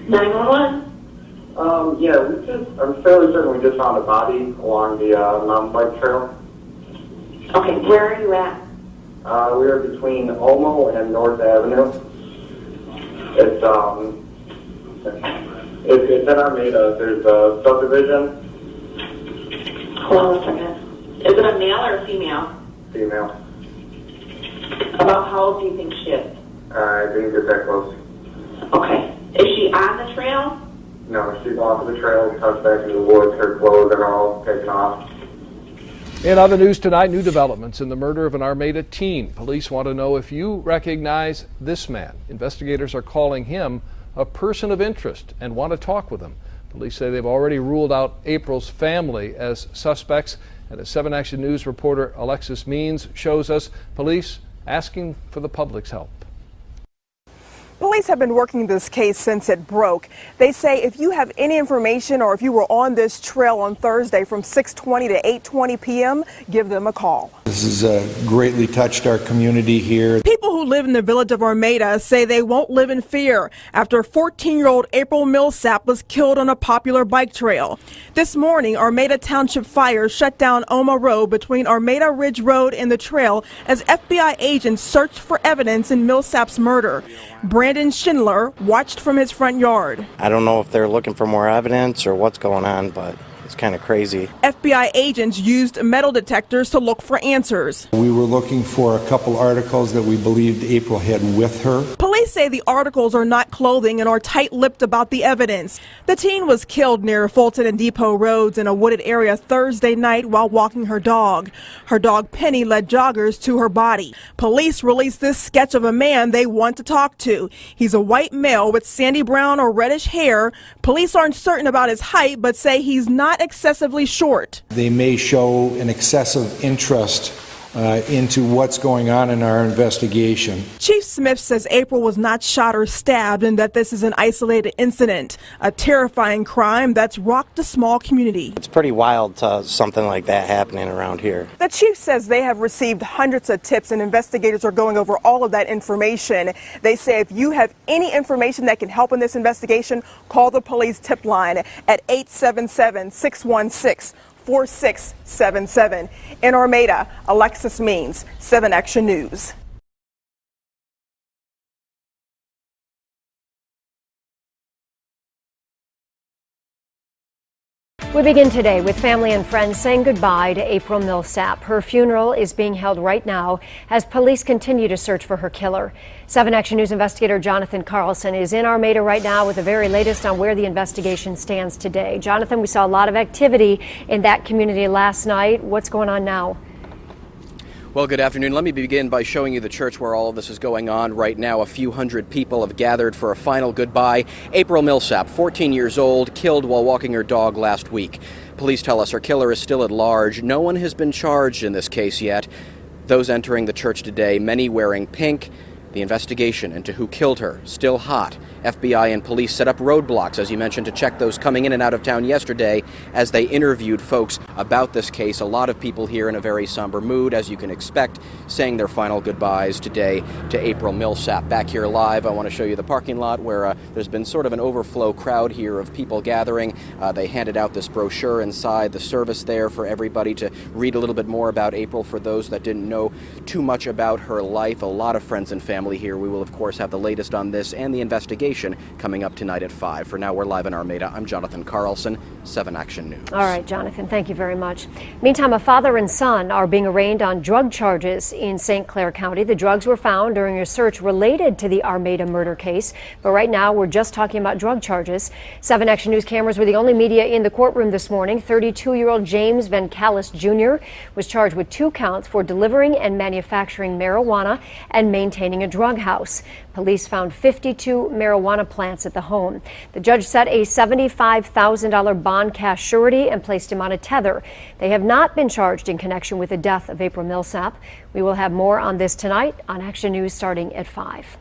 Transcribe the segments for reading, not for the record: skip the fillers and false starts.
911. Yeah, I'm fairly certain we just found a body along the mountain bike trail. Okay, where are you at? We are between Olmo and North Avenue. It's in Armada. There's a subdivision. Hold on a second. Is it a male or a female? Female. About how old do you think she is? I didn't get that close. Okay. Is she on the trail? No, she's off of the trail, touched back in the woods. Her clothes are all taken off. In other news tonight, new developments in the murder of an Armada teen. Police want to know if you recognize this man. Investigators are calling him a person of interest and want to talk with him. Police say they've already ruled out April's family as suspects. And as 7 Action News reporter Alexis Means shows us, police asking for the public's help. Police have been working this case since it broke. They say if you have any information or if you were on this trail on Thursday from 6:20 to 8:20 p.m., give them a call. This has greatly touched our community here. People who live in the village of Armada say they won't live in fear after 14-year-old April Millsap was killed on a popular bike trail. This morning, Armada Township Fire shut down Oma Road between Armada Ridge Road and the trail as FBI agents searched for evidence in Millsap's murder. Brandon Schindler watched from his front yard. I don't know if they're looking for more evidence or what's going on, but it's kind of crazy. FBI agents used metal detectors to look for answers. We were looking for a couple articles that we believed April had with her. Police say the articles are not clothing and are tight-lipped about the evidence. The teen was killed near Fulton and Depot Roads in a wooded area Thursday night while walking her dog. Her dog Penny led joggers to her body. Police released this sketch of a man they want to talk to. He's a white male with sandy brown or reddish hair. Police aren't certain about his height, but say he's not excessively short. They may show an excessive interest into what's going on in our investigation. Chief Smith says April was not shot or stabbed and that this is an isolated incident, a terrifying crime that's rocked a small community. It's pretty wild something like that happening around here. The chief says they have received hundreds of tips and investigators are going over all of that information. They say if you have any information that can help in this investigation, call the police tip line at 877-616-4677. In Armada, Alexis Means, 7 Action News. We begin today with family and friends saying goodbye to April Millsap. Her funeral is being held right now as police continue to search for her killer. 7 Action News investigator Jonathan Carlson is in Armada right now with the very latest on where the investigation stands today. Jonathan, we saw a lot of activity in that community last night. What's going on now? Well, good afternoon. Let me begin by showing you the church where all of this is going on right now. A few hundred people have gathered for a final goodbye. April Millsap, 14 years old, killed while walking her dog last week. Police tell us her killer is still at large. No one has been charged in this case yet. Those entering the church today, many wearing pink. The investigation into who killed her, still hot. FBI and police set up roadblocks, as you mentioned, to check those coming in and out of town yesterday as they interviewed folks about this case. A lot of people here in a very somber mood, as you can expect, saying their final goodbyes today to April Millsap. Back here live, I want to show you the parking lot where there's been sort of an overflow crowd here of people gathering. They handed out this brochure inside the service there for everybody to read a little bit more about April for those that didn't know too much about her life. A lot of friends and family here. We will, of course, have the latest on this and the investigation coming up tonight at 5. For now, we're live in Armada. I'm Jonathan Carlson, 7 Action News. All right, Jonathan, thank you very much. Meantime, a father and son are being arraigned on drug charges in St. Clair County. The drugs were found during a search related to the Armada murder case. But right now, we're just talking about drug charges. 7 Action News cameras were the only media in the courtroom this morning. 32-year-old James Vancalis Jr. was charged with 2 counts for delivering and manufacturing marijuana and maintaining a drug house. Police found 52 marijuana plants at the home. The judge set a $75,000 bond cash surety and placed him on a tether. They have not been charged in connection with the death of April Millsap. We will have more on this tonight on Action News starting at 5.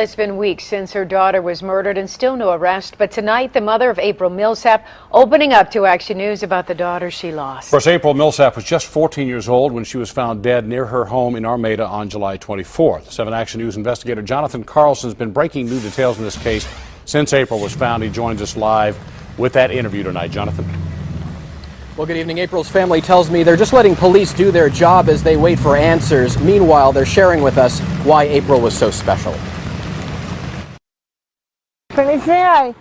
It's been weeks since her daughter was murdered and still no arrest. But tonight, the mother of April Millsap opening up to Action News about the daughter she lost. Of course, April Millsap was just 14 years old when she was found dead near her home in Armada on July 24th. 7 Action News investigator Jonathan Carlson has been breaking new details in this case since April was found. He joins us live with that interview tonight. Jonathan. Well, good evening. April's family tells me they're just letting police do their job as they wait for answers. Meanwhile, they're sharing with us why April was so special. Penny, say hi.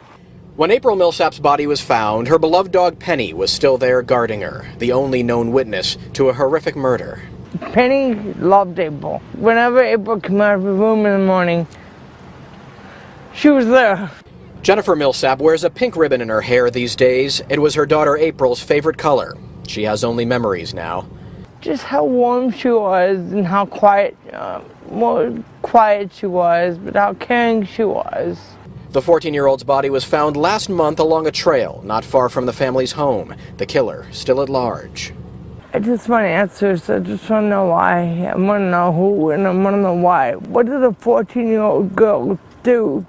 When April Millsap's body was found, her beloved dog Penny was still there guarding her, the only known witness to a horrific murder. Penny loved April. Whenever April came out of her room in the morning, she was there. Jennifer Millsap wears a pink ribbon in her hair these days. It was her daughter April's favorite color. She has only memories now. Just how warm she was and how quiet, more quiet she was, but how caring she was. The 14-year-old's body was found last month along a trail not far from the family's home. The killer still at large. I just want answers. I just want to know why. I want to know who, and I want to know why. What did a 14-year-old girl do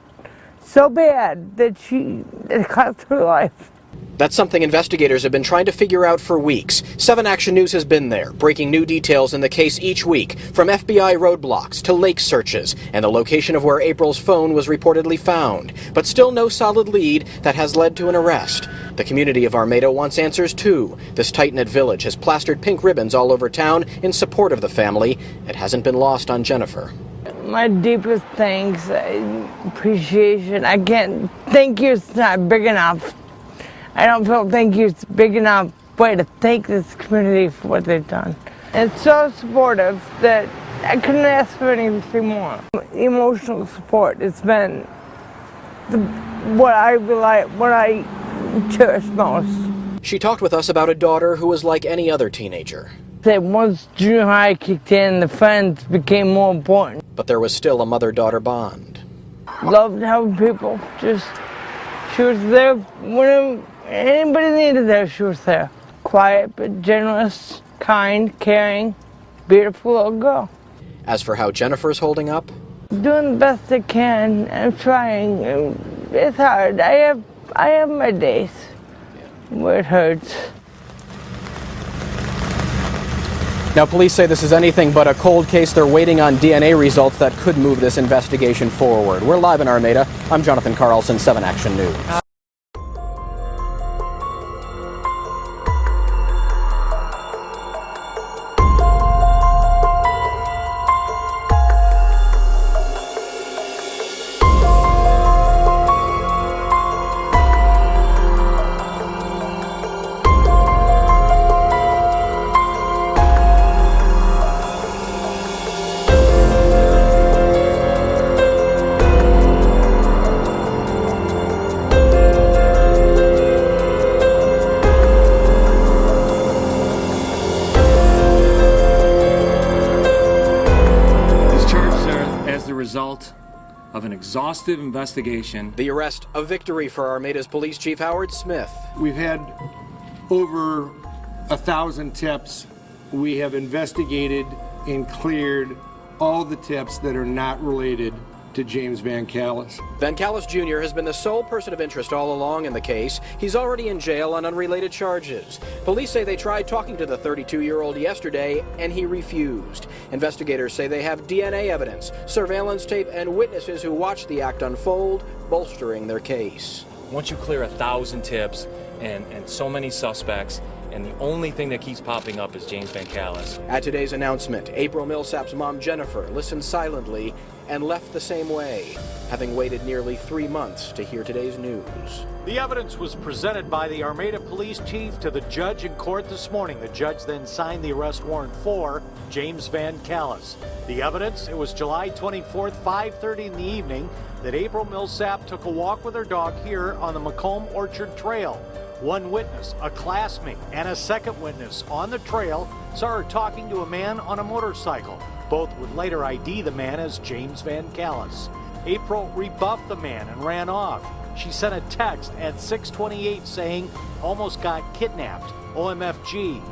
so bad that it cost her life? That's something investigators have been trying to figure out for weeks. 7 Action News has been there, breaking new details in the case each week, from FBI roadblocks to lake searches and the location of where April's phone was reportedly found. But still no solid lead that has led to an arrest. The community of Armada wants answers too. This tight-knit village has plastered pink ribbons all over town in support of the family. It hasn't been lost on Jennifer. My deepest thanks, appreciation. I can't, thank you, it's not big enough. I don't feel thank you is big enough way to thank this community for what they've done. It's so supportive that I couldn't ask for anything more. Emotional support, it's been what I cherish most. She talked with us about a daughter who was like any other teenager. That once junior high kicked in, the friends became more important. But there was still a mother-daughter bond. Loved helping people, she was there when anybody needed her, she was there. Quiet but generous, kind, caring, beautiful little girl. As for how Jennifer's holding up? Doing the best I can. I'm trying. It's hard. I have my days where it hurts. Now, police say this is anything but a cold case. They're waiting on DNA results that could move this investigation forward. We're live in Armada. I'm Jonathan Carlson, 7 Action News. Result of an exhaustive investigation. The arrest, a victory for Armada's Police Chief Howard Smith. We've had over 1,000 tips. We have investigated and cleared all the tips that are not related to James Van Callis. Van Callis Jr. has been the sole person of interest all along in the case. He's already in jail on unrelated charges. Police say they tried talking to the 32-year-old yesterday, and he refused. Investigators say they have DNA evidence, surveillance tape, and witnesses who watched the act unfold, bolstering their case. Once you clear 1,000 tips and so many suspects, and the only thing that keeps popping up is James Van Callis. At today's announcement, April Millsap's mom, Jennifer, listened silently and left the same way, having waited nearly 3 months to hear today's news. The evidence was presented by the Armada Police Chief to the judge in court this morning. The judge then signed the arrest warrant for James Van Callis. The evidence, it was July 24th, 5:30 in the evening, that April Millsap took a walk with her dog here on the Macomb Orchard Trail. One witness, a classmate, and a second witness on the trail saw her talking to a man on a motorcycle. Both would later ID the man as James Van Callis. April rebuffed the man and ran off. She sent a text at 6:28 saying, "Almost got kidnapped, OMFG."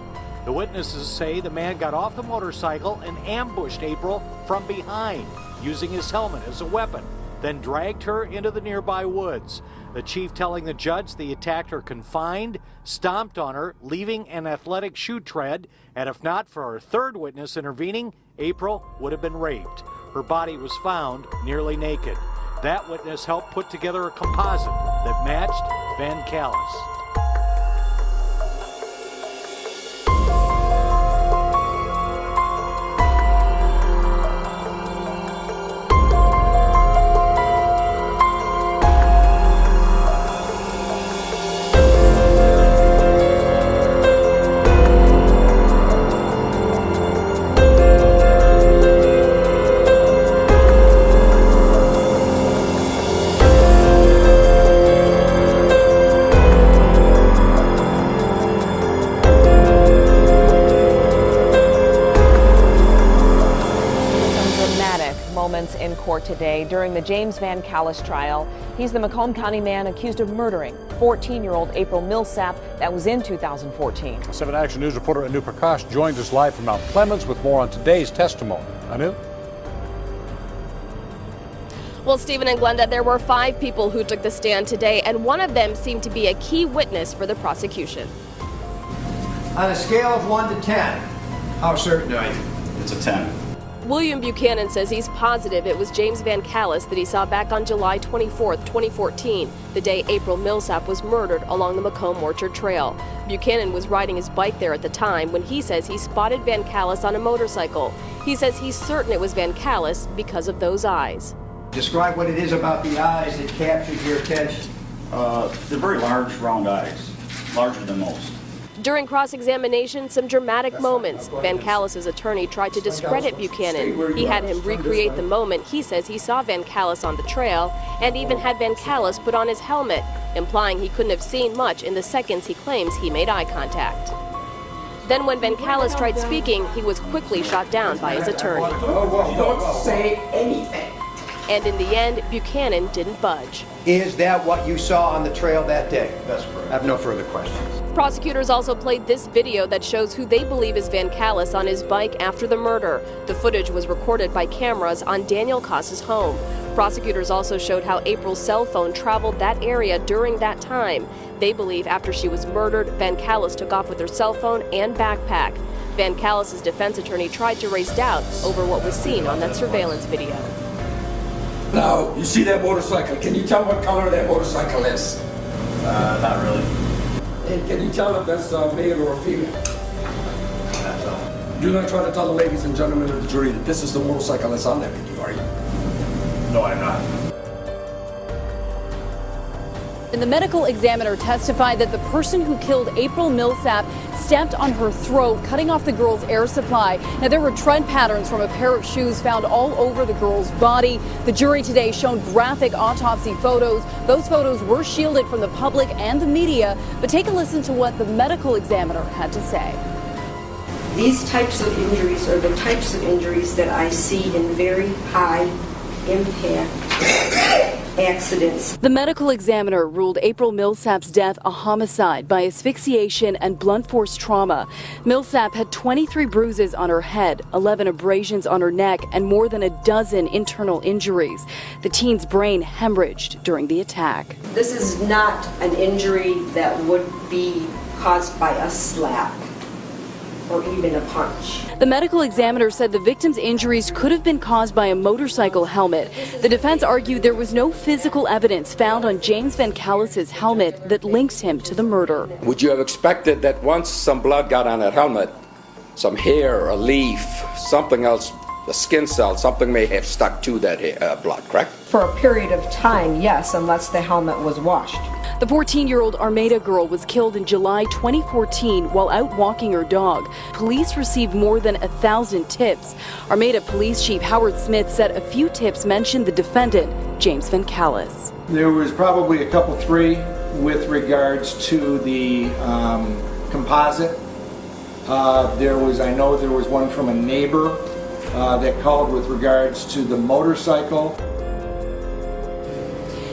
The witnesses say the man got off the motorcycle and ambushed April from behind, using his helmet as a weapon. then dragged her into the nearby woods. The chief telling the judge the attacker confined, stomped on her, leaving an athletic shoe tread, and if not for our third witness intervening, April would have been raped. Her body was found nearly naked. That witness helped put together a composite that matched Van Callis. In court today during the James Van Callis trial. He's the Macomb County man accused of murdering 14-year-old April Millsap. That was in 2014. 7 Action News reporter Anu Prakash joins us live from Mount Clemens with more on today's testimony. Anu? Well, Stephen and Glenda, there were 5 people who took the stand today, and one of them seemed to be a key witness for the prosecution. On a scale of 1 to 10, how certain are you? It's a 10. William Buchanan says he's positive it was James Van Callis that he saw back on July 24th, 2014, the day April Millsap was murdered along the Macomb Orchard Trail. Buchanan was riding his bike there at the time when he says he spotted Van Callis on a motorcycle. He says he's certain it was Van Callis because of those eyes. Describe what it is about the eyes that captures your attention. They're very large, round eyes, larger than most. During cross-examination, some dramatic moments. Van Callis' attorney tried to discredit Buchanan. He had him recreate the moment he says he saw Van Callis on the trail, and even had Van Callis put on his helmet, implying he couldn't have seen much in the seconds he claims he made eye contact. Then when Van Callis tried speaking, he was quickly shot down by his attorney. Don't say anything. And in the end, Buchanan didn't budge. Is that what you saw on the trail that day? That's correct. I have no further questions. Prosecutors also played this video that shows who they believe is Van Callis on his bike after the murder. The footage was recorded by cameras on Daniel Koss's home. Prosecutors also showed how April's cell phone traveled that area during that time. They believe after she was murdered, Van Callis took off with her cell phone and backpack. Van Callis' defense attorney tried to raise doubt over what was seen on that surveillance video. Now, you see that motorcycle. Can you tell what color that motorcycle is? Not really. And can you tell if that's a male or a female? That's all. You're not trying to tell the ladies and gentlemen of the jury that this is the motorcycle that's on that video, are you? No, I'm not. And the medical examiner testified that the person who killed April Millsap stepped on her throat, cutting off the girl's air supply. Now, there were tread patterns from a pair of shoes found all over the girl's body. The jury today shown graphic autopsy photos. Those photos were shielded from the public and the media, but take a listen to what the medical examiner had to say. These types of injuries are the types of injuries that I see in very high impact accidents. The medical examiner ruled April Millsap's death a homicide by asphyxiation and blunt force trauma. Millsap had 23 bruises on her head, 11 abrasions on her neck, and more than a dozen internal injuries. The teen's brain hemorrhaged during the attack. This is not an injury that would be caused by a slap or even a punch. The medical examiner said the victim's injuries could have been caused by a motorcycle helmet. The defense argued there was no physical evidence found on James Van Callis' helmet that links him to the murder. Would you have expected that once some blood got on that helmet, some hair, a leaf, something else, a skin cell, something may have stuck to that blood, correct? For a period of time, yes, unless the helmet was washed. The 14-year-old Armada girl was killed in July 2014 while out walking her dog. Police received more than 1,000 tips. Armada Police Chief Howard Smith said a few tips mentioned the defendant, James Van Callis. There was probably a couple, 3, with regards to the composite. I know there was one from a neighbor that called with regards to the motorcycle.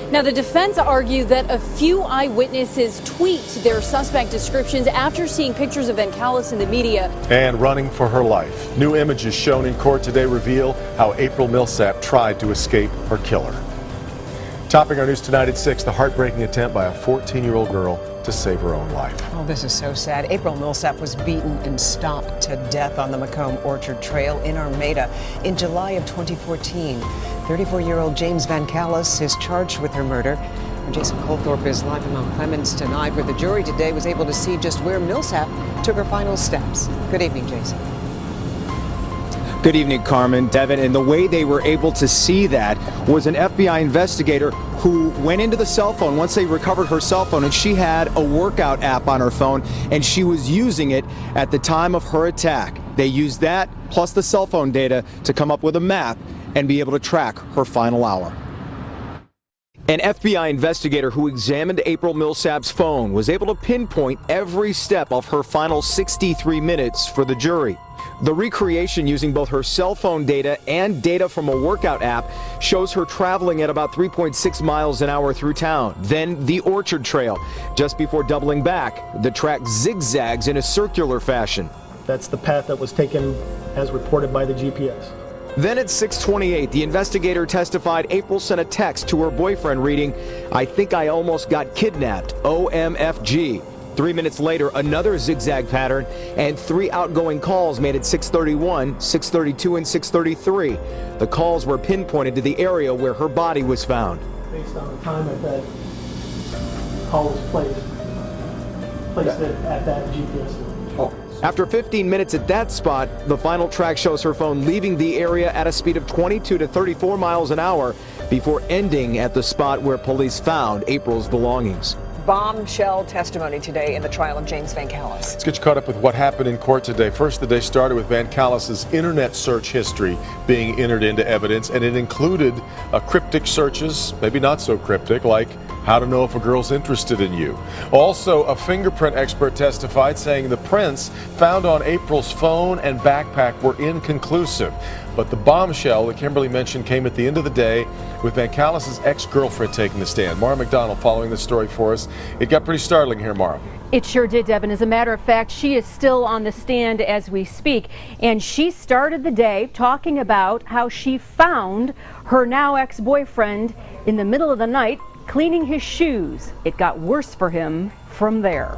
Now, the defense argued that a few eyewitnesses tweaked their suspect descriptions after seeing pictures of Van Callis in the media. And running for her life. New images shown in court today reveal how April Millsap tried to escape her killer. Topping our news tonight at 6, the heartbreaking attempt by a 14-year-old girl to save her own life. Oh, this is so sad. April Millsap was beaten and stomped to death on the Macomb Orchard Trail in Armada in July of 2014. 34-year-old James Van Callis is charged with her murder. Jason Colthorpe is live in Mount Clemens tonight, where the jury today was able to see just where Millsap took her final steps. Good evening, Jason. Good evening, Carmen, Devin. And the way they were able to see that was an FBI investigator who went into the cell phone once they recovered her cell phone, and she had a workout app on her phone, and she was using it at the time of her attack. They used that plus the cell phone data to come up with a map and be able to track her final hour. An FBI investigator who examined April Millsap's phone was able to pinpoint every step of her final 63 minutes for the jury. The recreation using both her cell phone data and data from a workout app shows her traveling at about 3.6 miles an hour through town. Then the Orchard Trail. Just before doubling back, the track zigzags in a circular fashion. That's the path that was taken as reported by the GPS. Then at 6:28, the investigator testified April sent a text to her boyfriend reading, "I think I almost got kidnapped, OMFG." 3 minutes later, another zigzag pattern and 3 outgoing calls made at 6:31, 6:32, and 6:33. The calls were pinpointed to the area where her body was found. Based on the time that that call was placed at that GPS. After 15 minutes at that spot, the final track shows her phone leaving the area at a speed of 22 to 34 miles an hour before ending at the spot where police found April's belongings. Bombshell testimony today in the trial of James Van Callis. Let's get you caught up with what happened in court today. First, the day started with Van Callis's internet search history being entered into evidence, and it included cryptic searches, maybe not so cryptic, like how to know if a girl's interested in you. Also, a fingerprint expert testified saying the prints found on April's phone and backpack were inconclusive. But the bombshell that Kimberly mentioned came at the end of the day with Van Callis's ex-girlfriend taking the stand. Mara McDonald following this story for us. It got pretty startling here, Mara. It sure did, Devin. As a matter of fact, she is still on the stand as we speak. And she started the day talking about how she found her now ex-boyfriend in the middle of the night cleaning his shoes. It got worse for him from there.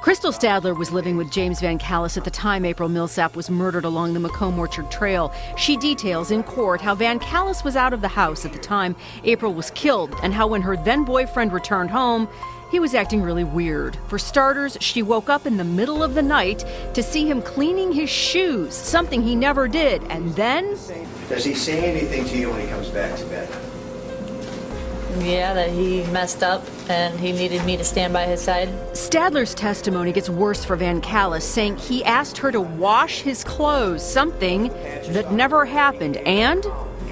Crystal Stadler was living with James Van Callis at the time April Millsap was murdered along the Macomb Orchard Trail. She details in court how Van Callis was out of the house at the time April was killed, and how when her then boyfriend returned home, he was acting really weird. For starters, she woke up in the middle of the night to see him cleaning his shoes, something he never did. And then... Does he say anything to you when he comes back to bed? Yeah, that he messed up and he needed me to stand by his side. Stadler's testimony gets worse for Van Callis, saying he asked her to wash his clothes, something that never happened. And...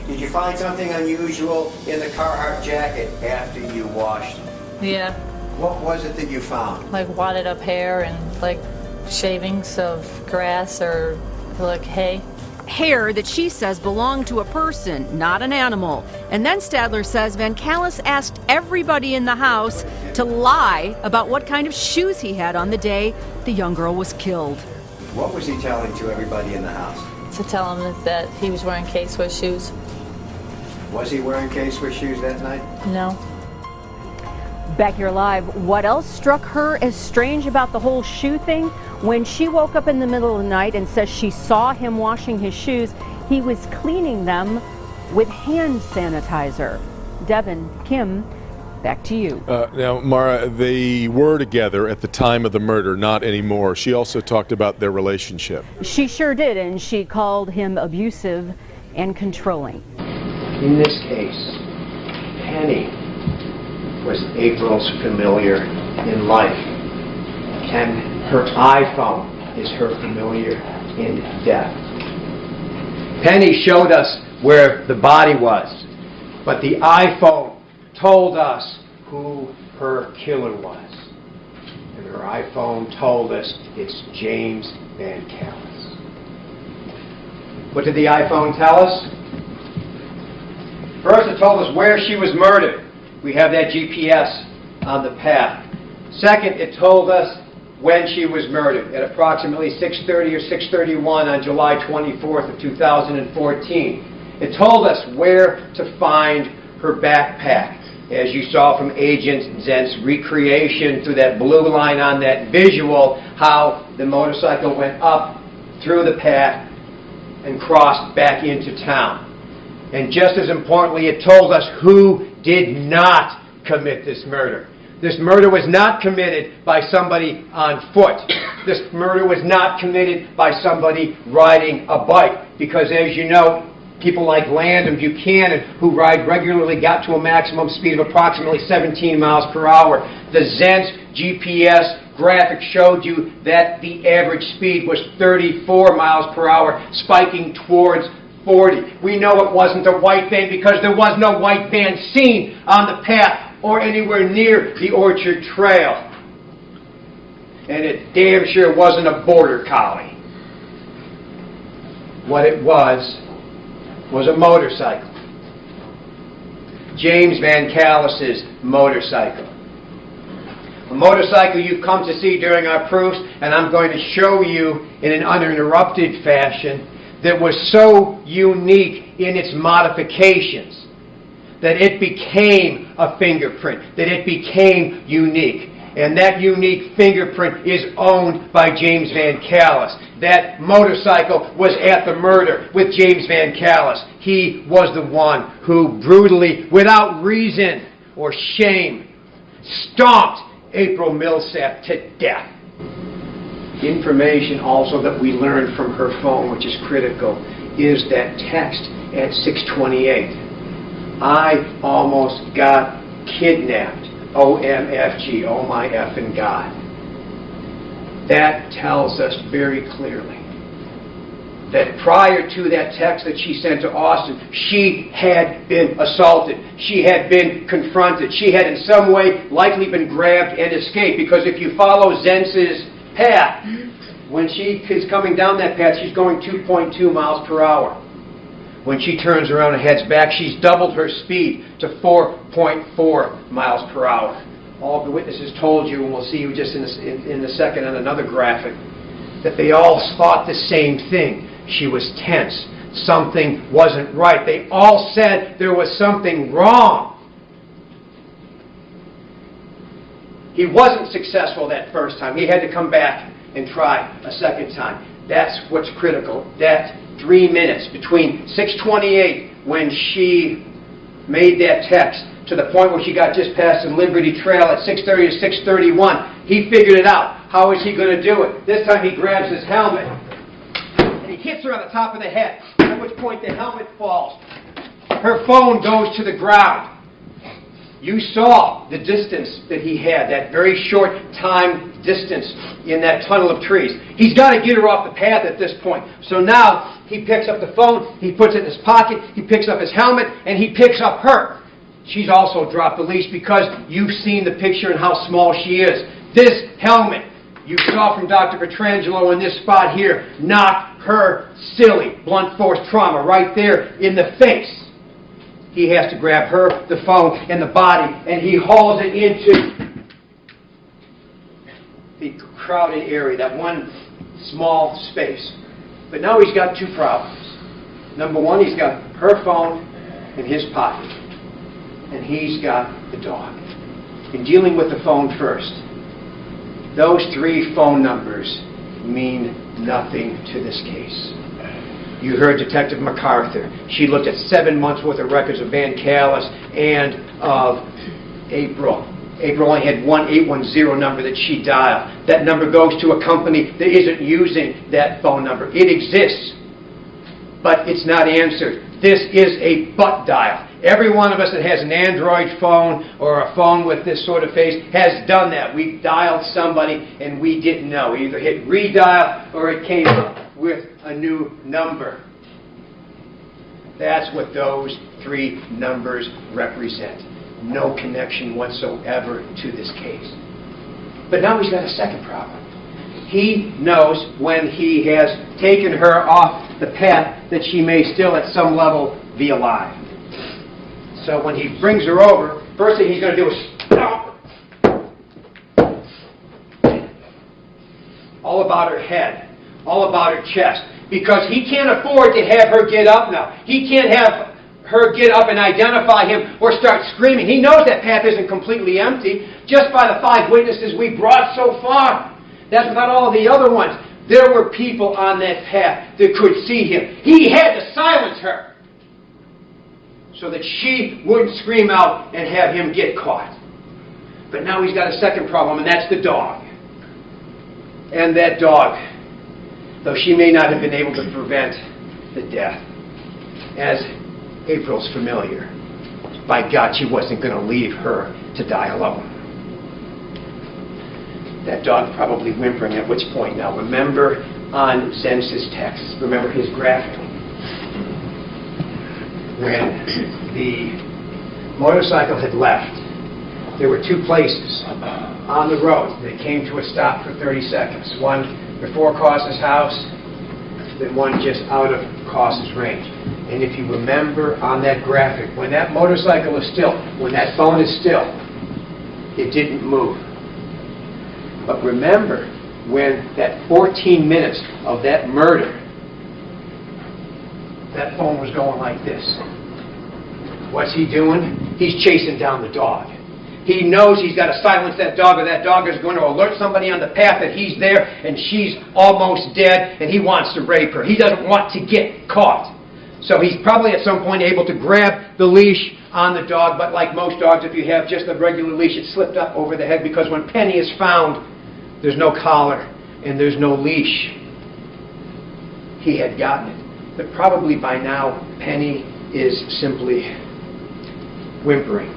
Did you find something unusual in the Carhartt jacket after you washed? Yeah. What was it that you found? Like wadded up hair and like shavings of grass or like hay. Hair that she says belonged to a person, not an animal. And then Stadler says Van Callis asked everybody in the house to lie about what kind of shoes he had on the day the young girl was killed. What was he telling to everybody in the house? To tell him that he was wearing K-Swiss shoes. Was he wearing K-Swiss shoes that night? No. Back here live, what else struck her as strange about the whole shoe thing? When she woke up in the middle of the night and says she saw him washing his shoes, he was cleaning them with hand sanitizer. Devin, Kim, back to you. Now, Mara, they were together at the time of the murder, not anymore. She also talked about their relationship. She sure did, and she called him abusive and controlling. In this case, Penny was April's familiar in life, and her iPhone is her familiar in death. Penny showed us where the body was, but the iPhone told us who her killer was. And her iPhone told us it's James Van Callis. What did the iPhone tell us? First, it told us where she was murdered. We have that GPS on the path. Second, it told us when she was murdered, at approximately 6:30 or 6:31 on July 24th of 2014. It told us where to find her backpack. As you saw from Agent Zent's recreation through that blue line on that visual, how the motorcycle went up through the path and crossed back into town. And just as importantly, it told us who did not commit this murder. This murder was not committed by somebody on foot. This murder was not committed by somebody riding a bike. Because as you know, people like Land and Buchanan, who ride regularly, got to a maximum speed of approximately 17 miles per hour. The Zent's GPS graphic showed you that the average speed was 34 miles per hour, spiking towards 40. We know it wasn't a white van because there was no white van seen on the path or anywhere near the Orchard Trail. And it damn sure wasn't a border collie. What it was a motorcycle. James Van Callis's motorcycle. A motorcycle you've come to see during our proofs, and I'm going to show you in an uninterrupted fashion, that was so unique in its modifications that it became a fingerprint, that it became unique. And that unique fingerprint is owned by James Van Callis. That motorcycle was at the murder with James Van Callis. He was the one who brutally, without reason or shame, stomped April Millsap to death. Information also that we learned from her phone, which is critical, is that text at 6:28. I almost got kidnapped. OMFG, oh my effing God. That tells us very clearly that prior to that text that she sent to Austin, she had been assaulted. She had been confronted. She had in some way likely been grabbed and escaped. Because if you follow Zentz's path, when she is coming down that path, she's going 2.2 miles per hour. When she turns around and heads back, she's doubled her speed to 4.4 miles per hour. All of the witnesses told you, and we'll see you just in a second on another graphic, that they all thought the same thing. She was tense. Something wasn't right. They all said there was something wrong. He wasn't successful that first time. He had to come back and try a second time. That's what's critical. That 3 minutes between 6:28 when she made that text to the point where she got just past the Liberty Trail at 6:30 to 6:31. He figured it out. How is he going to do it? This time he grabs his helmet and he hits her on the top of the head, at which point the helmet falls. Her phone goes to the ground. You saw the distance that he had, that very short time distance in that tunnel of trees. He's got to get her off the path at this point. So now he picks up the phone, he puts it in his pocket, he picks up his helmet, and he picks up her. She's also dropped the leash because you've seen the picture and how small she is. This helmet you saw from Dr. Petrangelo in this spot here knocked her silly blunt force trauma right there in the face. He has to grab her, the phone, and the body, and he hauls it into the crowded area, that one small space. But now he's got two problems. Number one, he's got her phone in his pocket, and he's got the dog. In dealing with the phone first, those 3 phone numbers mean nothing to this case. You heard Detective MacArthur. She looked at 7 months' worth of records of Van Callis and of April. April only had one 810 number that she dialed. That number goes to a company that isn't using that phone number. It exists, but it's not answered. This is a butt dial. Every one of us that has an Android phone or a phone with this sort of face has done that. We've dialed somebody and we didn't know. We either hit redial or it came up with a new number. That's what those 3 numbers represent. No connection whatsoever to this case. But now he's got a second problem. He knows when he has taken her off the path that she may still at some level be alive. So when he brings her over, first thing he's going to do is stomp her. All about her head. All about her chest. Because he can't afford to have her get up now. He can't have her get up and identify him or start screaming. He knows that path isn't completely empty just by the 5 witnesses we brought so far. That's not all the other ones. There were people on that path that could see him. He had to silence her so that she wouldn't scream out and have him get caught. But now he's got a second problem, and that's the dog. And that dog, though she may not have been able to prevent the death, as April's familiar, by God, she wasn't going to leave her to die alone. That dog probably whimpering at which point now. Remember on Zenz's text, remember his graphic, when the motorcycle had left, there were 2 places on the road that came to a stop for 30 seconds. One before Cossa's house, then one just out of Cossa's range. And if you remember on that graphic, when that motorcycle is still, when that phone is still, it didn't move. But remember, when that 14 minutes of that murder, that phone was going like this. What's he doing? He's chasing down the dog. He knows he's got to silence that dog, or that dog is going to alert somebody on the path that he's there and she's almost dead and he wants to rape her. He doesn't want to get caught. So he's probably at some point able to grab the leash on the dog, but like most dogs, if you have just a regular leash, it's slipped up over the head, because when Penny is found, there's no collar and there's no leash. He had gotten it. But probably by now, Penny is simply whimpering.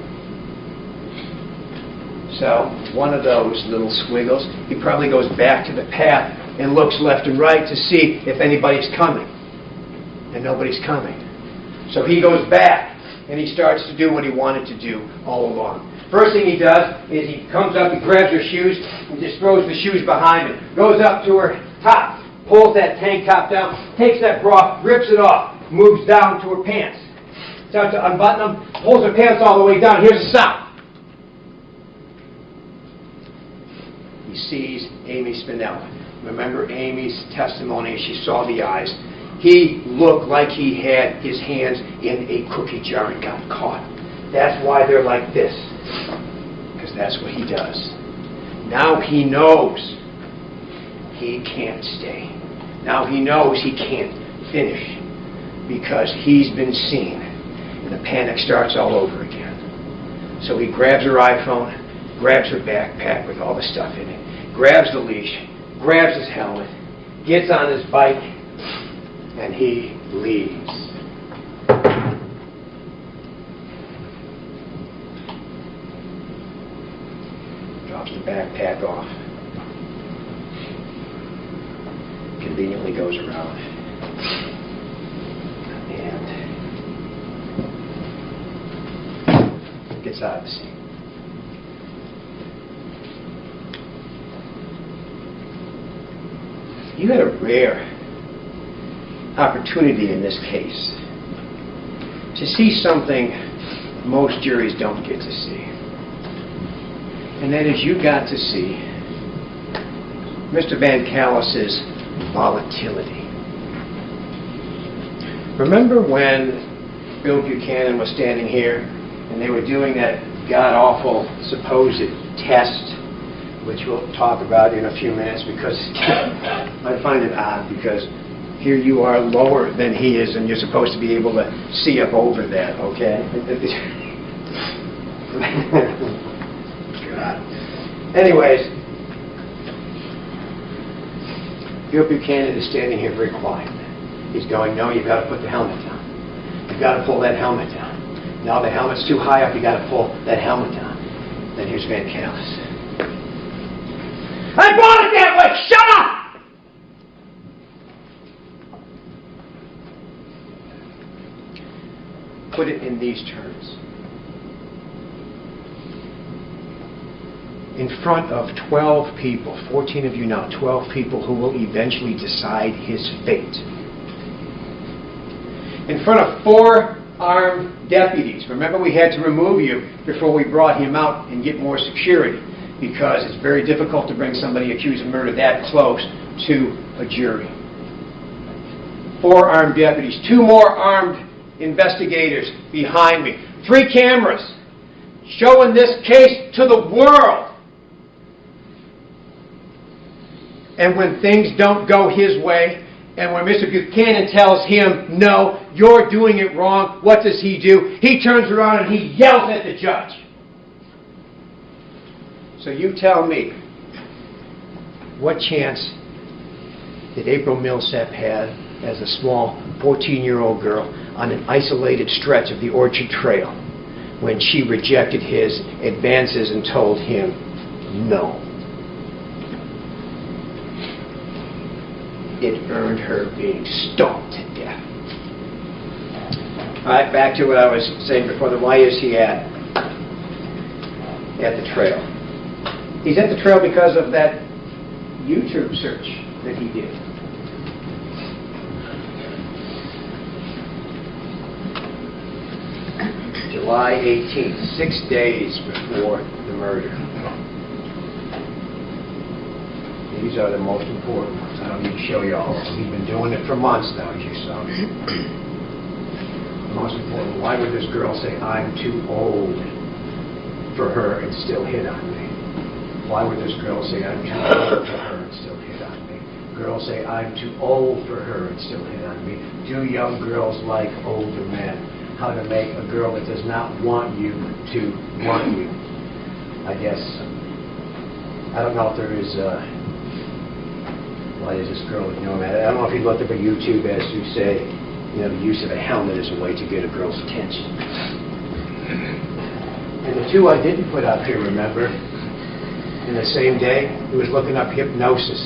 So one of those little squiggles, he probably goes back to the path and looks left and right to see if anybody's coming. And nobody's coming. So he goes back and he starts to do what he wanted to do all along. First thing he does is he comes up, he grabs her shoes, and just throws the shoes behind him. Goes up to her top, pulls that tank top down, takes that bra, rips it off, moves down to her pants. Starts to unbutton them, pulls her pants all the way down. Here's a sound. He sees Amy Spinella. Remember Amy's testimony, she saw the eyes. He looked like he had his hands in a cookie jar and got caught. That's why they're like this. Because that's what he does. Now he knows he can't stay. Now he knows he can't finish. Because he's been seen. And the panic starts all over again. So he grabs her iPhone, grabs her backpack with all the stuff in it, grabs the leash, grabs his helmet, gets on his bike, and he leaves. Drops the backpack off. Conveniently goes around. And gets out of the scene. You had a rare opportunity in this case to see something most juries don't get to see. And that is, you got to see Mr. Van Callis's volatility. Remember when Bill Buchanan was standing here and they were doing that god-awful supposed test, which we'll talk about in a few minutes, because I find it odd, because here you are lower than he is, and you're supposed to be able to see up over that, okay? God. Anyways, Bill Buchanan is standing here very quiet. He's going, no, you've got to put the helmet down. You've got to pull that helmet down. Now the helmet's too high up, you've got to pull that helmet down. Then here's Van Callis. I bought it that way! Shut up! Put it in these terms. In front of 12 people, 14 of you now, 12 people who will eventually decide his fate. In front of 4 armed deputies. Remember, we had to remove you before we brought him out and get more security, because it's very difficult to bring somebody accused of murder that close to a jury. 4 armed deputies. 2 more armed investigators behind me. 3 cameras showing this case to the world. And when things don't go his way, and when Mr. Buchanan tells him, no, you're doing it wrong, what does he do? He turns around and he yells at the judge. So you tell me, what chance did April Millsap have as a small 14-year-old girl on an isolated stretch of the Orchard Trail when she rejected his advances and told him no? It earned her being stoned to death. All right, back to what I was saying before. Why is he at the trail? He's at the trail because of that YouTube search that he did. July 18th, 6 days before the murder. These are the most important ones. I don't need to show you all. He's been doing it for months now, as you saw. Most important, why would this girl say, I'm too old for her and still hit on me? Why would this girl say, I'm too old for her and still hit on me? Girls say, I'm too old for her and still hit on me. Do young girls like older men? How to make a girl that does not want you to want you? I guess, I don't know if there is, why is this girl ignoring that? I don't know if you looked up at YouTube as to say, you know, the use of a helmet is a way to get a girl's attention. And the 2 I didn't put up here, remember? In the same day, he was looking up hypnosis.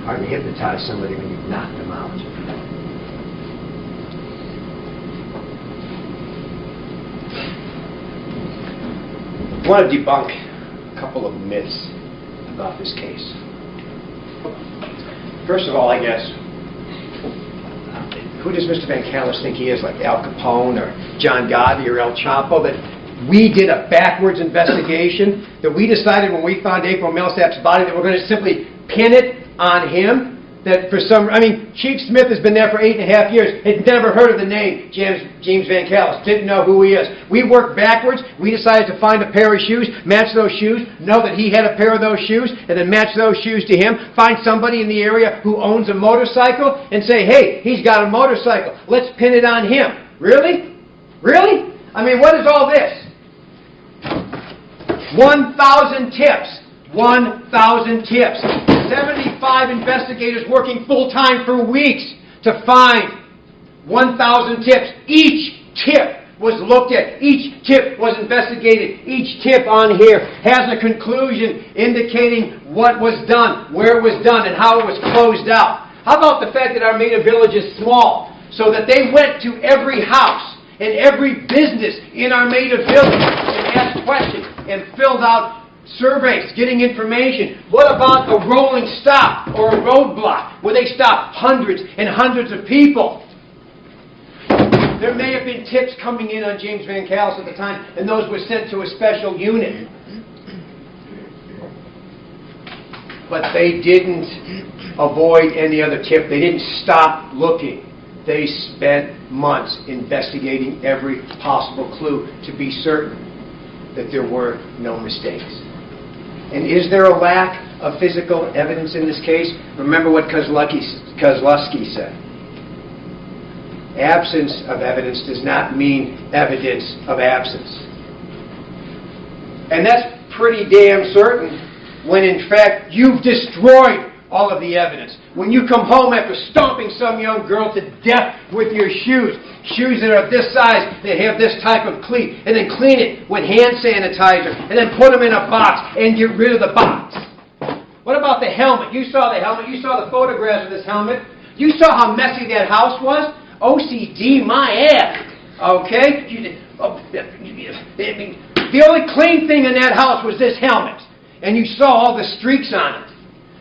Hard to hypnotize somebody when you've knocked them out. I want to debunk a couple of myths about this case. First of all, I guess, who does Mr. Vancalis think he is, like Al Capone or John Gotti or El Chapo, that we did a backwards investigation, that we decided when we found April Millsap's body that we're going to simply pin it on him? That for some, I mean, Chief Smith has been there for 8.5 years, had never heard of the name James Vancalis, didn't know who he is. We worked backwards. We decided to find a pair of shoes, match those shoes, know that he had a pair of those shoes, and then match those shoes to him. Find somebody in the area who owns a motorcycle and say, hey, he's got a motorcycle. Let's pin it on him. Really? Really? I mean, what is all this? 1,000 tips. 1,000 tips. 75 investigators working full-time for weeks to find 1,000 tips. Each tip was looked at. Each tip was investigated. Each tip on here has a conclusion indicating what was done, where it was done, and how it was closed out. How about the fact that Armada Village is small, so that they went to every house and every business in Armada Village and asked questions and filled out surveys, getting information. What about a rolling stop or a roadblock where they stopped hundreds and hundreds of people? There may have been tips coming in on James Vancalis at the time, and those were sent to a special unit. But they didn't avoid any other tip. They didn't stop looking. They spent months investigating every possible clue to be certain that there were no mistakes. And is there a lack of physical evidence in this case? Remember what Kozlowski said. Absence of evidence does not mean evidence of absence. And that's pretty damn certain when in fact you've destroyed all of the evidence. When you come home after stomping some young girl to death with your shoes that are this size, that have this type of cleat, and then clean it with hand sanitizer, and then put them in a box and get rid of the box. What about the helmet? You saw the helmet. You saw the photographs of this helmet. You saw how messy that house was. OCD my ass. Okay? The only clean thing in that house was this helmet. And you saw all the streaks on it.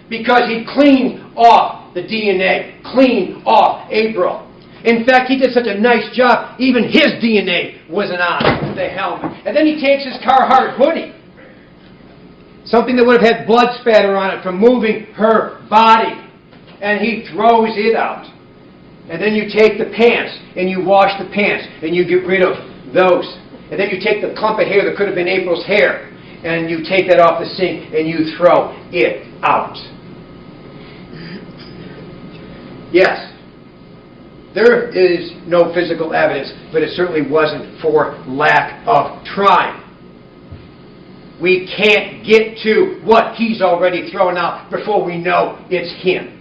Because he cleaned off the DNA. Cleaned off April. In fact, he did such a nice job, even his DNA wasn't on the helmet. And then he takes his Carhartt hoodie, something that would have had blood spatter on it from moving her body, and he throws it out. And then you take the pants and you wash the pants and you get rid of those. And then you take the clump of hair that could have been April's hair and you take that off the sink and you throw it out. Yes, there is no physical evidence, but it certainly wasn't for lack of trying. We can't get to what he's already thrown out before we know it's him.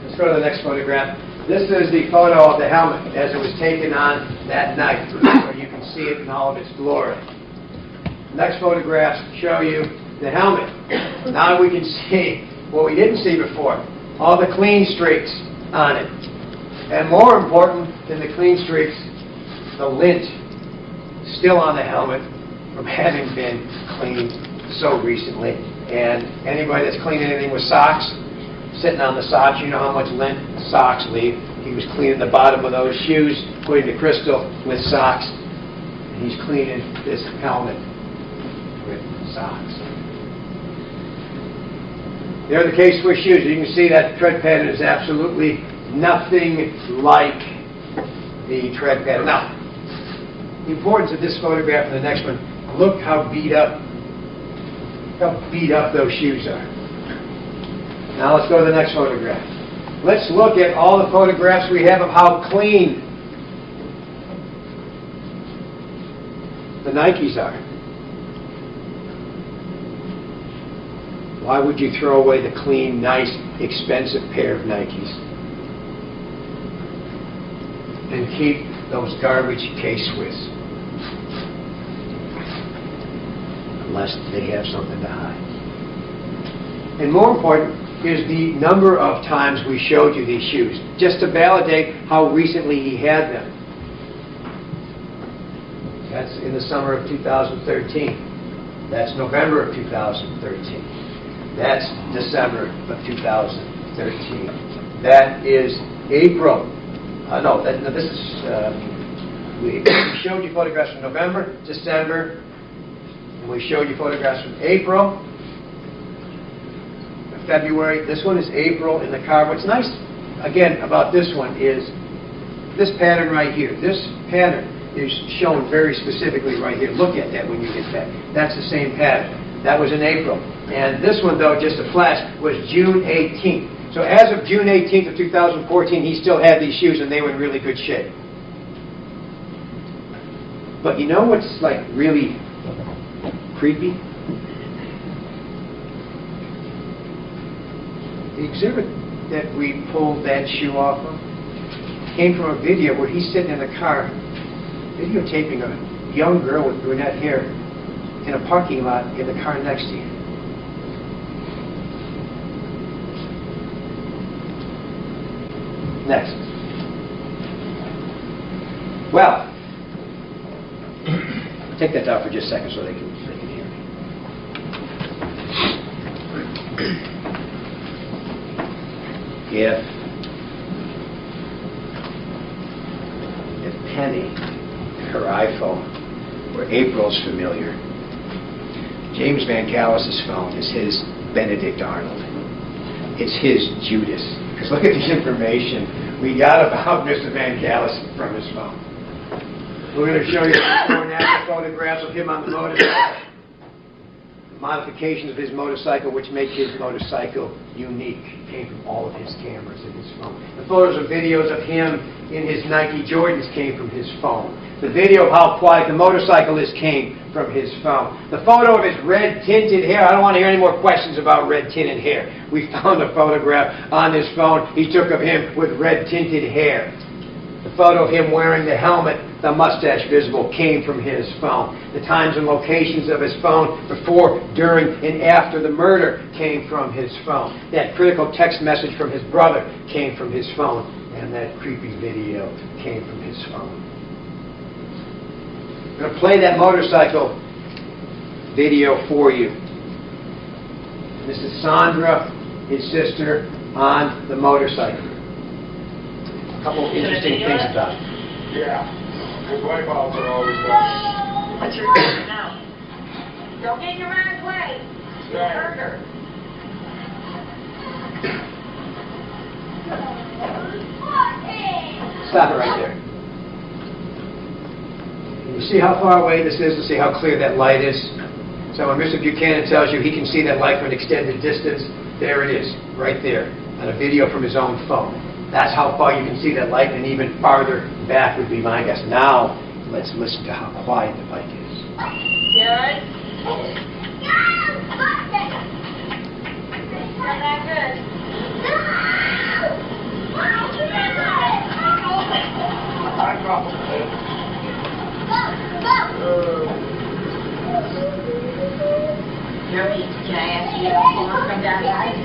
Let's go to the next photograph. This is the photo of the helmet as it was taken on that night, so you can see it in all of its glory. Next photographs show you the helmet. Now we can see what we didn't see before, all the clean streaks on it. And more important than the clean streaks, the lint still on the helmet from having been cleaned so recently. And anybody that's cleaned anything with socks, sitting on the socks, you know how much lint socks leave. He was cleaning the bottom of those shoes, putting the crystal with socks. And he's cleaning this helmet with socks. There are the K-Swiss shoes. You can see that tread pattern is absolutely nothing like the tread pattern. Now, the importance of this photograph and the next one, look how beat up those shoes are. Now let's go to the next photograph. Let's look at all the photographs we have of how clean the Nikes are. Why would you throw away the clean, nice, expensive pair of Nikes and keep those garbage K-Swiss? Unless they have something to hide. And more important is the number of times we showed you these shoes, just to validate how recently he had them. That's in the summer of 2013. That's November of 2013. That's December of 2013. That is April. This is, we showed you photographs from November, December, and we showed you photographs from April, February. This one is April in the car. What's nice, again, about this one is this pattern right here. This pattern is shown very specifically right here. Look at that when you get back. That's the same pattern. That was in April. And this one, though, just a flash, was June 18th. So as of June 18th of 2014, he still had these shoes and they were in really good shape. But you know what's like really creepy? The exhibit that we pulled that shoe off of came from a video where he's sitting in the car videotaping a young girl with brunette hair in a parking lot in the car next to you. Next. Well, take that down for just a second so they can hear me. If Penny, her iPhone, were April's familiar, James Van Callis's phone is his Benedict Arnold. It's his Judas. Because look at the information we got about Mr. Van Callis from his phone. We're going to show you before and after photographs of him on the motorcycle. The modifications of his motorcycle, which make his motorcycle unique, came from all of his cameras in his phone. The photos and videos of him in his Nike Jordans came from his phone. The video of how quiet the motorcycle is came from his phone. The photo of his red tinted hair. I don't want to hear any more questions about red tinted hair. We found a photograph on his phone he took of him with red tinted hair. The photo of him wearing the helmet, the mustache visible, came from his phone. The times and locations of his phone before, during, and after the murder came from his phone. That critical text message from his brother came from his phone. And that creepy video came from his phone. I'm going to play that motorcycle video for you. This is Sandra, his sister, on the motorcycle. A couple of interesting things about it. Yeah. His wife also always was. What's your name now? Don't get in your mind's way. You'll hurt her. Stop it right there. You see how far away this is, and see how clear that light is? So when Mr. Buchanan tells you he can see that light from an extended distance, there it is, right there, on a video from his own phone. That's how far you can see that light, and even farther back would be my guess. Now, let's listen to how quiet the bike is. Good. Not that good. Jeremy, can I ask you to come down and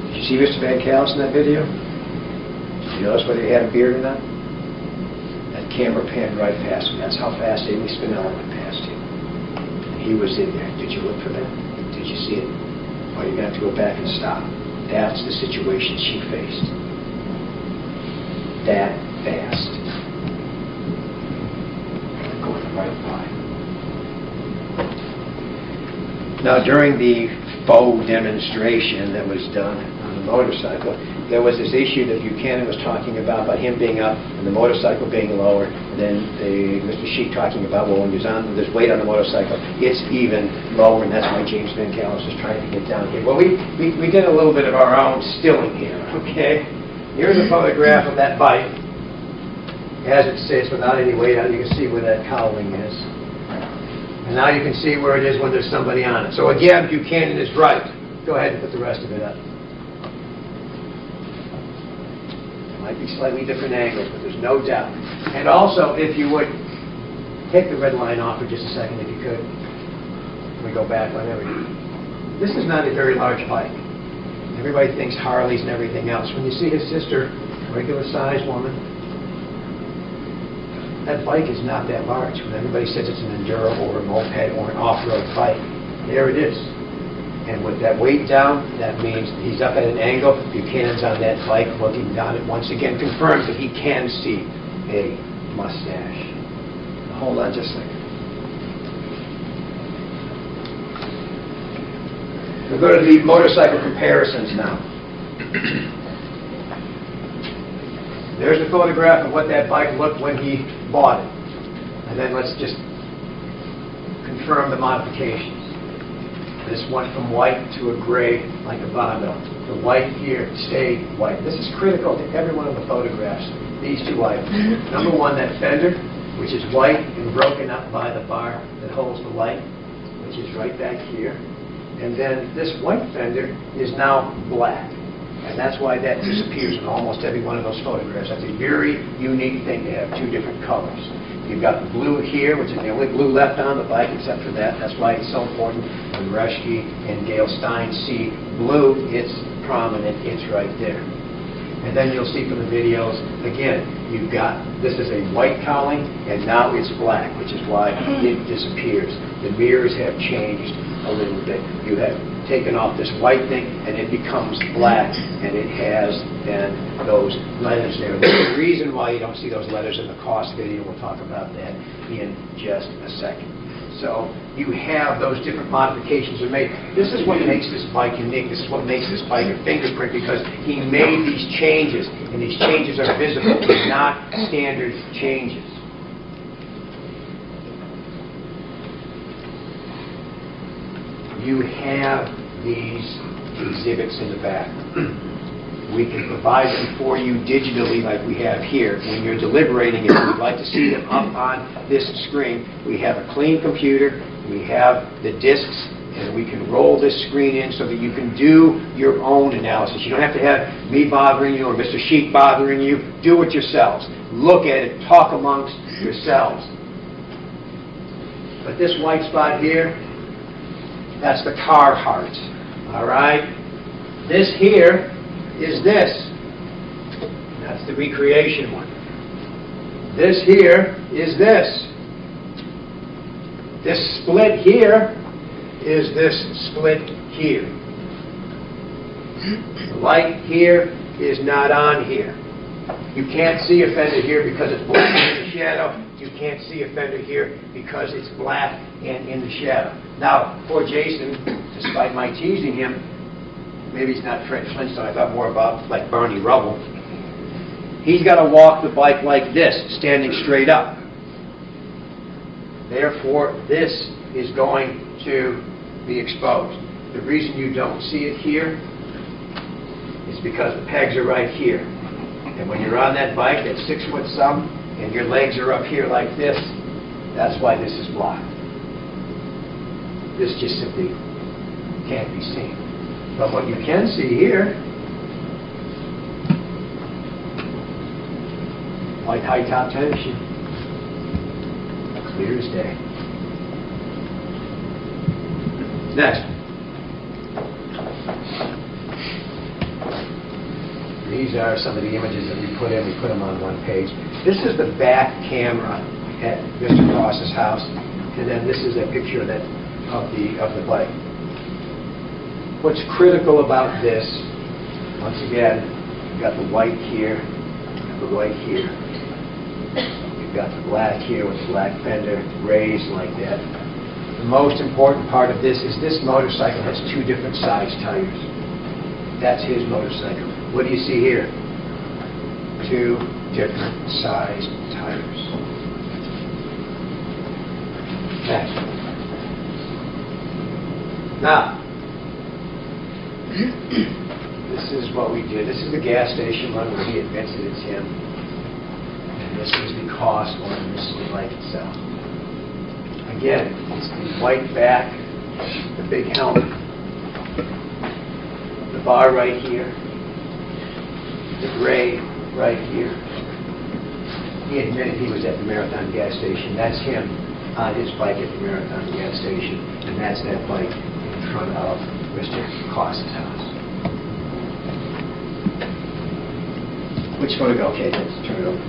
Did you see Mr. Van Callis in that video? Did you notice whether he had a beard or not? That camera panned right past him. That's how fast Amy Spinella went past him. He was in there. Did you look for that? Did you see it? Or you're going to have to go back and stop. That's the situation she faced. That fast. Going right by. Now, during the faux demonstration that was done on the motorcycle, there was this issue that Buchanan was talking about him being up and the motorcycle being lower, and then Mr. Sheik talking about, well, when there's weight on the motorcycle, it's even lower, and that's why James Van Callis is trying to get down here. Well, we did a little bit of our own stilling here, okay? Here's a photograph of that bike as it sits without any weight on it. You can see where that cowling is. And now you can see where it is when there's somebody on it. So again, Buchanan is right. Go ahead and put the rest of it up. Might be slightly different angles, but there's no doubt. And also, if you would, take the red line off for just a second, if you could. We go back on everything. This is not a very large bike. Everybody thinks Harleys and everything else. When you see his sister, regular-sized woman, that bike is not that large. When everybody says it's an enduro or a moped or an off-road bike, there it is. And with that weight down, that means he's up at an angle. Buchanan's on that bike looking down. It once again confirms that he can see a mustache. Hold on just a second. We'll go to the motorcycle comparisons now. There's a photograph of what that bike looked when he bought it. And then let's just confirm the modifications. This went from white to a gray, like a Bondo. The white here stayed white. This is critical to every one of the photographs, these two items. Number one, that fender, which is white and broken up by the bar that holds the light, which is right back here. And then this white fender is now black. And that's why that disappears in almost every one of those photographs. That's a very unique thing to have two different colors. You've got the blue here, which is the only blue left on the bike except for that. That's why it's so important. When Reschke and Gail Stein see blue, it's prominent, it's right there. And then you'll see from the videos, again, you've got, this is a white cowling, and now it's black, which is why it disappears. The mirrors have changed a little bit. You have taken off this white thing, and it becomes black, and it has then those letters there. There's a reason why you don't see those letters in the cost video. We'll talk about that in just a second. So you have those different modifications are made. This is what makes this bike unique. This is what makes this bike a fingerprint, because he made these changes, and these changes are visible. They're not standard changes. You have these exhibits in the back. We can provide them for you digitally like we have here. When you're deliberating, if you'd like to see them up on this screen, we have a clean computer, we have the discs, and we can roll this screen in so that you can do your own analysis. You don't have to have me bothering you or Mr. Sheik bothering you. Do it yourselves. Look at it. Talk amongst yourselves. But this white spot here, that's the Carhartt. All right? This here is this. That's the recreation one. This here is this. This split here is this split here. The light here is not on here. You can't see a fender here because it's black in the shadow. You can't see a fender here because it's black and in the shadow. Now, poor Jason, despite my teasing him, maybe he's not Fred Flintstone, I thought more about like Barney Rubble. He's got to walk the bike like this, standing straight up. Therefore, this is going to be exposed. The reason you don't see it here is because the pegs are right here. And when you're on that bike that's 6 foot some, and your legs are up here like this, that's why this is blocked. This just simply can't be seen. But what you can see here, white high top tension, clear as day. Next. These are some of the images that we put in. We put them on one page. This is the back camera at Mr. Cross's house, and then this is a picture of the bike. What's critical about this, once again, you've got the white here, the white here. You've got the black here with the black fender raised like that. The most important part of this is this motorcycle has 2 different size tires. That's his motorcycle. What do you see here? 2 different size tires. Next. Now, this is what we did. This is the gas station run where he admits that it's him. And this is the cost one, and this is the bike itself. Again, it's the white back, the big helmet, the bar right here, the gray right here. He admitted he was at the Marathon gas station. That's him on his bike at the Marathon gas station, and that's that bike in front of Mr. Kloss's house. Which photograph? Okay, let's turn it over.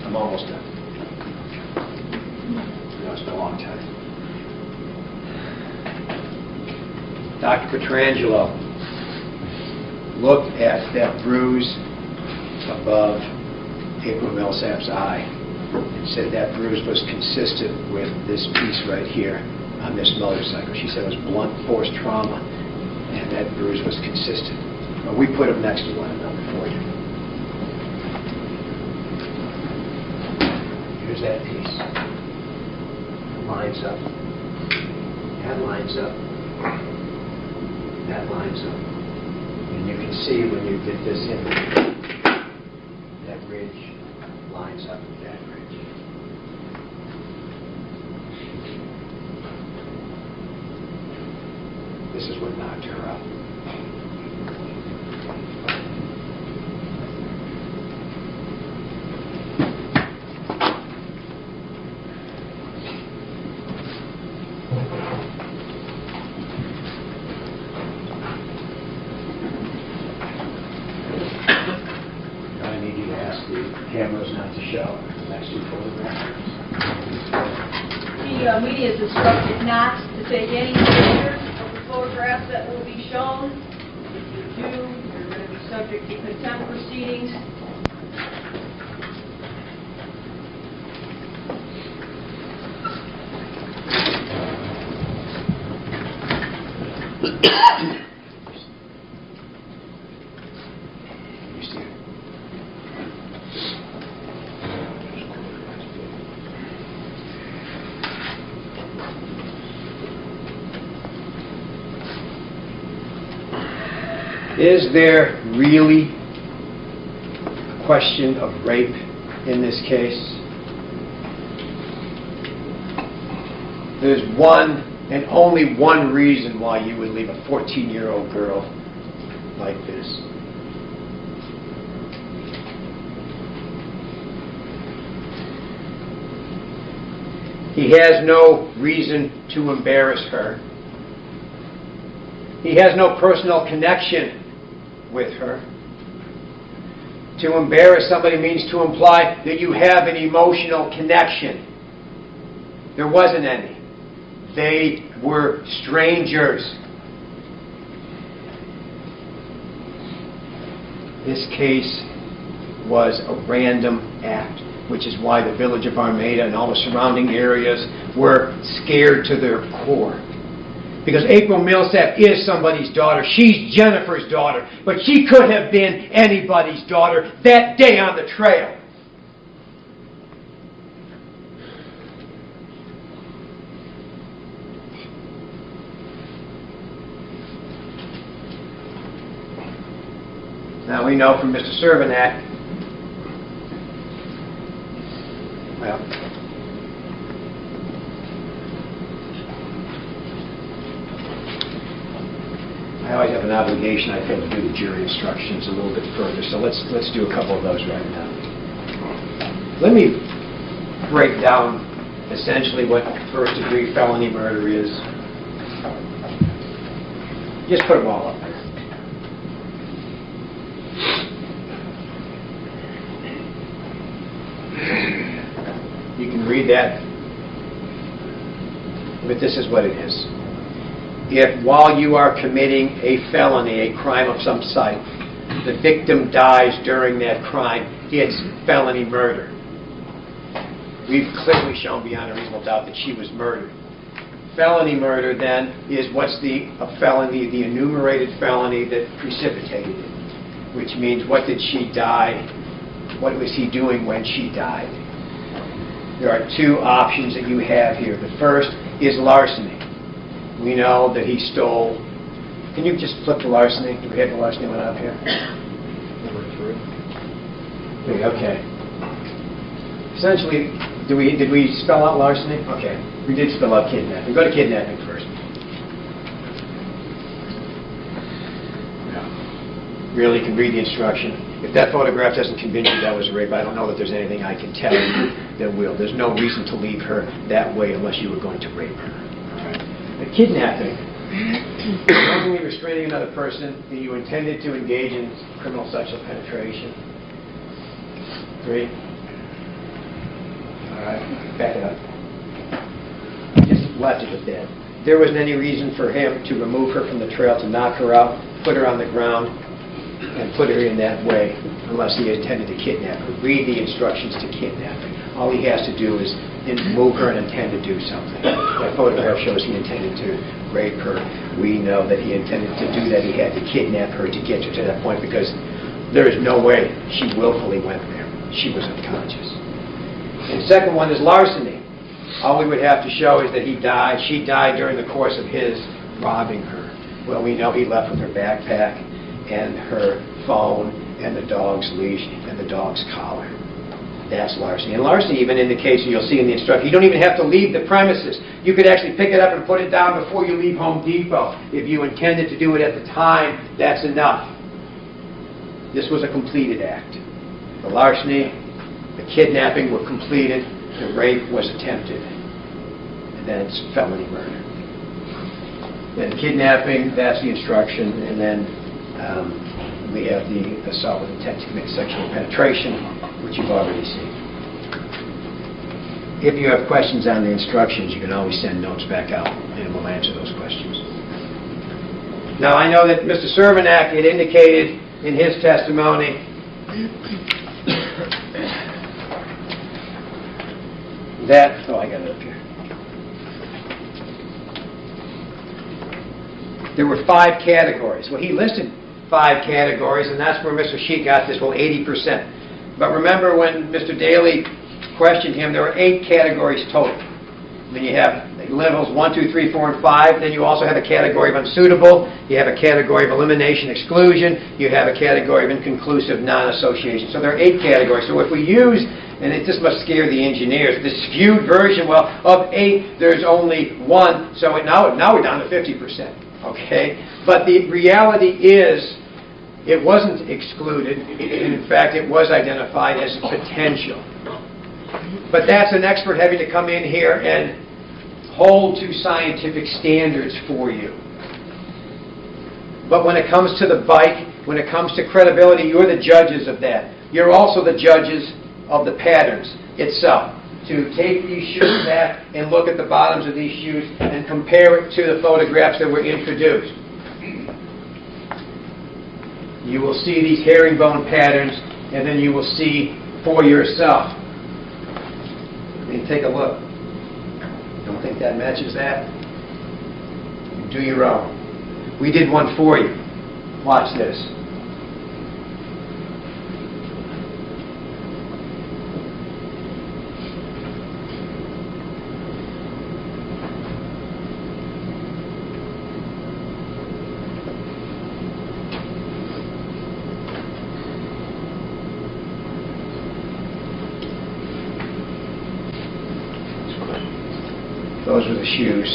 I'm almost done. No, it's been a long time. Dr. Petrangelo looked at that bruise above April Millsap's eye and said that bruise was consistent with this piece right here on this motorcycle. She said it was blunt force trauma, and that bruise was consistent. But we put them next to one another for you. Here's that piece. It lines up. That lines up. That lines up. And you can see when you get this in, that ridge lines up with that ridge. This is what knocked her up. Cameras not to show the next 2 photographs. The media is instructed not to take any pictures of the photographs that will be shown. If you do, you're going to be subject to contempt proceedings. Is there really a question of rape in this case? There's one and only one reason why you would leave a 14-year-old girl like this. He has no reason to embarrass her. He has no personal connection with her. To embarrass somebody means to imply that you have an emotional connection. There wasn't any. They were strangers. This case was a random act, which is why the village of Armada and all the surrounding areas were scared to their core. Because April Millsap is somebody's daughter. She's Jennifer's daughter. But she could have been anybody's daughter that day on the trail. Now we know from Mr. Cervenak, well, I always have an obligation, I feel, to do the jury instructions a little bit further, so let's do a couple of those right now. Let me break down essentially what first-degree felony murder is. Just put them all up there. You can read that, but this is what it is. If while you are committing a felony, a crime of some sort, the victim dies during that crime, it's felony murder. We've clearly shown beyond a reasonable doubt that she was murdered. Felony murder, then, is what's the felony, the enumerated felony that precipitated it, which means what did she die, what was he doing when she died? There are two options that you have here. The first is larceny. We know that he stole. Can you just flip the larceny? Do we have the larceny one up here? Number 3. Okay. Essentially, did we spell out larceny? Okay. We did spell out kidnapping. Go to kidnapping first. Really can read the instruction. If that photograph doesn't convince you that was rape, I don't know that there's anything I can tell you that will. There's no reason to leave her that way unless you were going to rape her. The kidnapping, knowingly restraining another person that you intended to engage in criminal sexual penetration. 3. All right, back it up. Just left it with that. There wasn't any reason for him to remove her from the trail, to knock her out, put her on the ground, and put her in that way unless he intended to kidnap her. Read the instructions to kidnapping. All he has to do is move her and intend to do something. That photograph shows he intended to rape her. We know that he intended to do that. He had to kidnap her to get her to that point because there is no way she willfully went there. She was unconscious. And the second one is larceny. All we would have to show is that he died. She died during the course of his robbing her. Well, we know he left with her backpack and her phone and the dog's leash and the dog's collar. That's larceny. And larceny, even in the case you'll see in the instruction, you don't even have to leave the premises. You could actually pick it up and put it down before you leave Home Depot. If you intended to do it at the time, that's enough. This was a completed act. The larceny, the kidnapping were completed, the rape was attempted. And then it's felony murder. Then kidnapping, that's the instruction, and then we have the assault with intent to commit sexual penetration, which you've already seen. If you have questions on the instructions, you can always send notes back out, and we'll answer those questions. Now, I know that Mr. Cervenak had indicated in his testimony that, oh, I got it up here. There were 5 categories. Well, he listed 5 categories, and that's where Mr. Sheik got this, well, 80%. But remember when Mr. Daly questioned him, there were 8 categories total. Then you have levels 1, 2, 3, 4, and 5. Then you also have a category of unsuitable. You have a category of elimination exclusion. You have a category of inconclusive non-association. So there are 8 categories. So if we use, and it just must scare the engineers, the skewed version, well, of 8, there's only 1. So now we're down to 50%. Okay? But the reality is, it wasn't excluded. In fact, it was identified as potential. But that's an expert having to come in here and hold to scientific standards for you. But when it comes to the bike, when it comes to credibility, you're the judges of that. You're also the judges of the patterns itself. to take these shoes back and look at the bottoms of these shoes and compare it to the photographs that were introduced. You will see these herringbone patterns, and then you will see for yourself. And take a look. Don't think that matches that? Do your own. We did one for you. Watch this. Those were the shoes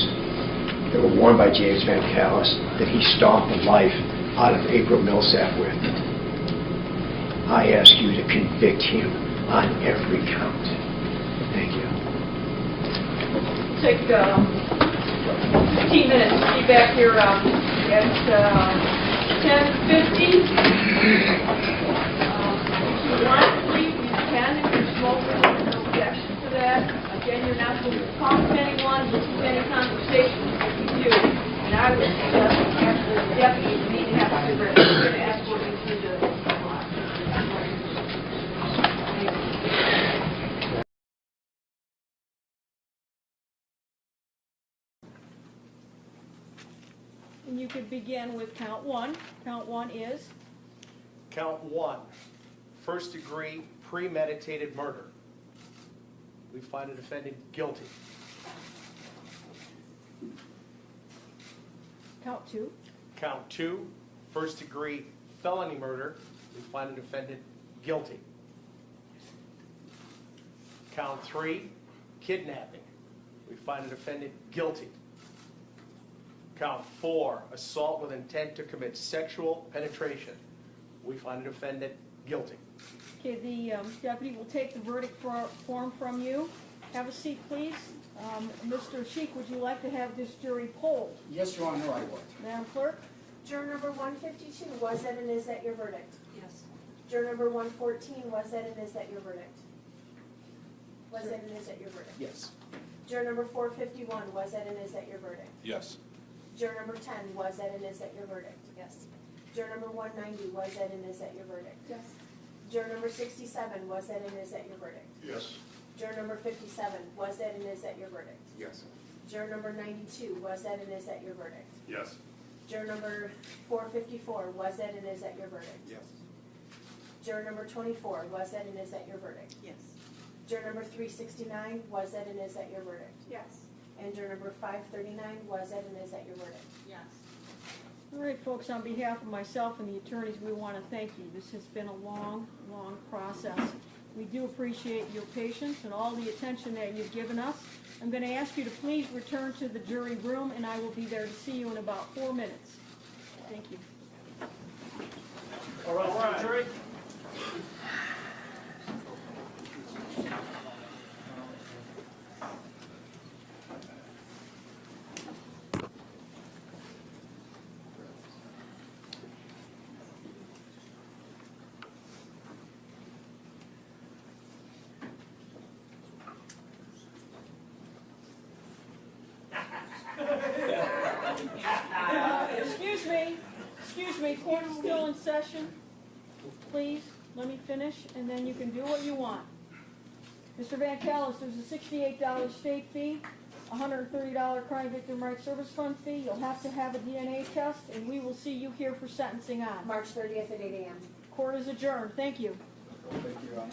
that were worn by James Van Callis that he stalked the life out of April Millsap with. I ask you to convict him on every count. Thank you. Take 15 minutes to be back here at 10:50. If you want to leave, you can. If you're smoking, there's no objection to that. Again, you're not supposed to talk to anyone, listen to any conversations if you do. And I would suggest after the deputy, you need to have a cigarette. You're going to escort you through the block. And you could begin with count one. Count one is? Count one, first degree premeditated murder. We find the defendant guilty. Count two. Count two, first degree felony murder. We find the defendant guilty. Count three, kidnapping. We find the defendant guilty. Count four, assault with intent to commit sexual penetration. We find the defendant guilty. Okay, the deputy will take the verdict form from you. Have a seat, please. Mr. Sheik, would you like to have this jury polled? Yes, Your Honor, I would. Madam Clerk? Juror number 152, was that and is that your verdict? Yes. Juror number 114, was that and is that your verdict? Was that and is that your verdict? Yes. Juror number 451, was that and is that your verdict? Yes. Juror number 10, was that and is that your verdict? Yes. Juror number 190, was that and is that your verdict? Yes. Juror number 67, was that and is that your verdict? Yes. Juror number 57, was that and is that your verdict? Yes. Juror number 92, was that and is that your verdict? Yes. Juror number 454, was that and is that your verdict? Yes. Juror number 24, was that and is that your verdict? Yes. Juror number 369, was that and is that your verdict? Yes. And juror number 539, was that and is that your verdict? Yes. All right, folks, on behalf of myself and the attorneys, we want to thank you. This has been a long, long process. We do appreciate your patience and all the attention that you've given us. I'm going to ask you to please return to the jury room, and I will be there to see you in about 4 minutes. Thank you. All right, jury. Excuse me, court is still in session. Please, let me finish, and then you can do what you want. Mr. Van Callis, there's a $68 state fee, $130 Crime Victim Rights Service Fund fee. You'll have to have a DNA test, and we will see you here for sentencing on March 30th at 8 a.m. Court is adjourned. Thank you. Thank you, Your Honor.